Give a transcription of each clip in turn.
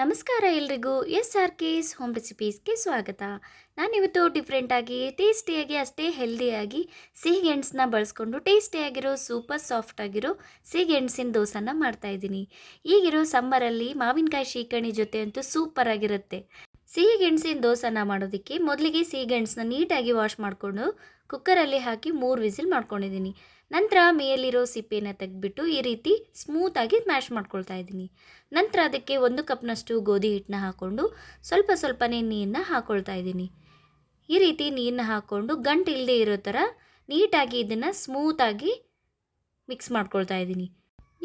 ನಮಸ್ಕಾರ ಎಲ್ರಿಗೂ SRK's home ರೆಸಿಪೀಸ್ಗೆ ಸ್ವಾಗತ. ನಾನಿವತ್ತು ಡಿಫ್ರೆಂಟಾಗಿ ಟೇಸ್ಟಿಯಾಗಿ ಅಷ್ಟೇ ಹೆಲ್ದಿಯಾಗಿ ಸಿಹಿಗೆಣಸನ್ನ ಬಳಸ್ಕೊಂಡು ಟೇಸ್ಟಿಯಾಗಿರೋ ಸೂಪರ್ ಸಾಫ್ಟ್ ಆಗಿರೋ ಸಿಹಿಗೆಣಸಿನ ದೋಸೆನ ಮಾಡ್ತಾಯಿದ್ದೀನಿ. ಈಗಿರೋ ಸಮ್ಮರಲ್ಲಿ ಮಾವಿನಕಾಯಿ ಶೀಕರಣಿ ಜೊತೆ ಅಂತೂ ಸೂಪರ್ ಆಗಿರುತ್ತೆ. ಸಿಹಿಗೆಣಸಿನ ದೋಸೆನ ಮಾಡೋದಕ್ಕೆ ಮೊದಲಿಗೆ ಸಿಹಿಗೆಣಸನ್ನ ನೀಟಾಗಿ ವಾಶ್ ಮಾಡಿಕೊಂಡು ಕುಕ್ಕರಲ್ಲಿ ಹಾಕಿ 3 ವಿಸಿಲ್ ಮಾಡ್ಕೊಂಡಿದ್ದೀನಿ. ನಂತರ ಮೇಲಿರೋ ಸಿಪ್ಪೆನ ತೆಗೆದ್ಬಿಟ್ಟು ಈ ರೀತಿ ಸ್ಮೂತಾಗಿ ಮ್ಯಾಶ್ ಮಾಡ್ಕೊಳ್ತಾ ಇದ್ದೀನಿ. ನಂತರ ಅದಕ್ಕೆ 1 ಕಪ್ನಷ್ಟು ಗೋಧಿ ಹಿಟ್ಟನ್ನ ಹಾಕ್ಕೊಂಡು ಸ್ವಲ್ಪನೇ ನೀರನ್ನ ಹಾಕ್ಕೊಳ್ತಾ ಇದ್ದೀನಿ. ಈ ರೀತಿ ನೀರನ್ನ ಹಾಕ್ಕೊಂಡು ಗಂಟು ಇಲ್ಲದೆ ಇರೋ ಥರ ನೀಟಾಗಿ ಇದನ್ನು ಸ್ಮೂತಾಗಿ ಮಿಕ್ಸ್ ಮಾಡ್ಕೊಳ್ತಾ ಇದ್ದೀನಿ.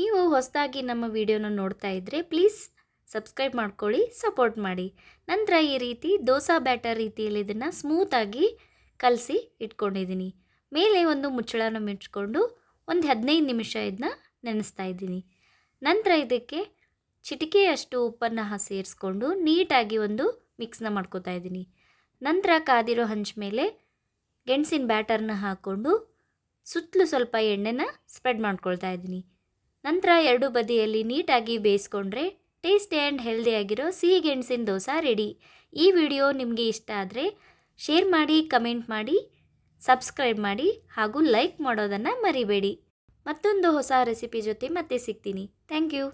ನೀವು ಹೊಸದಾಗಿ ನಮ್ಮ ವಿಡಿಯೋನ ನೋಡ್ತಾ ಇದ್ದರೆ ಪ್ಲೀಸ್ ಸಬ್ಸ್ಕ್ರೈಬ್ ಮಾಡ್ಕೊಳ್ಳಿ, ಸಪೋರ್ಟ್ ಮಾಡಿ. ನಂತರ ಈ ರೀತಿ ದೋಸೆ ಬ್ಯಾಟರ್ ರೀತಿಯಲ್ಲಿ ಇದನ್ನು ಸ್ಮೂತಾಗಿ ಕಲಸಿ ಇಟ್ಕೊಂಡಿದ್ದೀನಿ. ಮೇಲೆ ಒಂದು ಮುಚ್ಚಳನ ಮುಚ್ಕೊಂಡು ಒಂದು 15 ನಿಮಿಷ ಇದನ್ನ ನೆನೆಸ್ತಾ ಇದ್ದೀನಿ. ನಂತರ ಇದಕ್ಕೆ ಚಿಟಿಕೆಯಷ್ಟು ಉಪ್ಪನ್ನು ಸೇರಿಸ್ಕೊಂಡು ನೀಟಾಗಿ ಒಂದು ಮಿಕ್ಸ್ನ ಮಾಡ್ಕೋತಾ ಇದ್ದೀನಿ. ನಂತರ ಕಾದಿರೋ ಹಂಚ ಮೇಲೆ ಗೆಣಸಿನ ಬ್ಯಾಟರ್ನ ಹಾಕ್ಕೊಂಡು ಸುತ್ತಲೂ ಸ್ವಲ್ಪ ಎಣ್ಣೆನ ಸ್ಪ್ರೆಡ್ ಮಾಡ್ಕೊಳ್ತಾ ಇದ್ದೀನಿ. ನಂತರ ಎರಡು ಬದಿಯಲ್ಲಿ ನೀಟಾಗಿ ಬೇಯಿಸ್ಕೊಂಡ್ರೆ ಟೇಸ್ಟಿ ಆ್ಯಂಡ್ ಹೆಲ್ದಿಯಾಗಿರೋ ಸಿಹಿಗೆಣಸಿನ ದೋಸೆ ರೆಡಿ. ಈ ವಿಡಿಯೋ ನಿಮಗೆ ಇಷ್ಟ ಆದರೆ ಶೇರ್ ಮಾಡಿ, ಕಮೆಂಟ್ ಮಾಡಿ, ಸಬ್ಸ್ಕ್ರೈಬ್ ಮಾಡಿ ಹಾಗೂ ಲೈಕ್ ಮಾಡೋದನ್ನು ಮರಿಬೇಡಿ. ಮತ್ತೊಂದು ಹೊಸ ರೆಸಿಪಿ ಜೊತೆ ಮತ್ತೆ ಸಿಗ್ತೀನಿ. Thank you.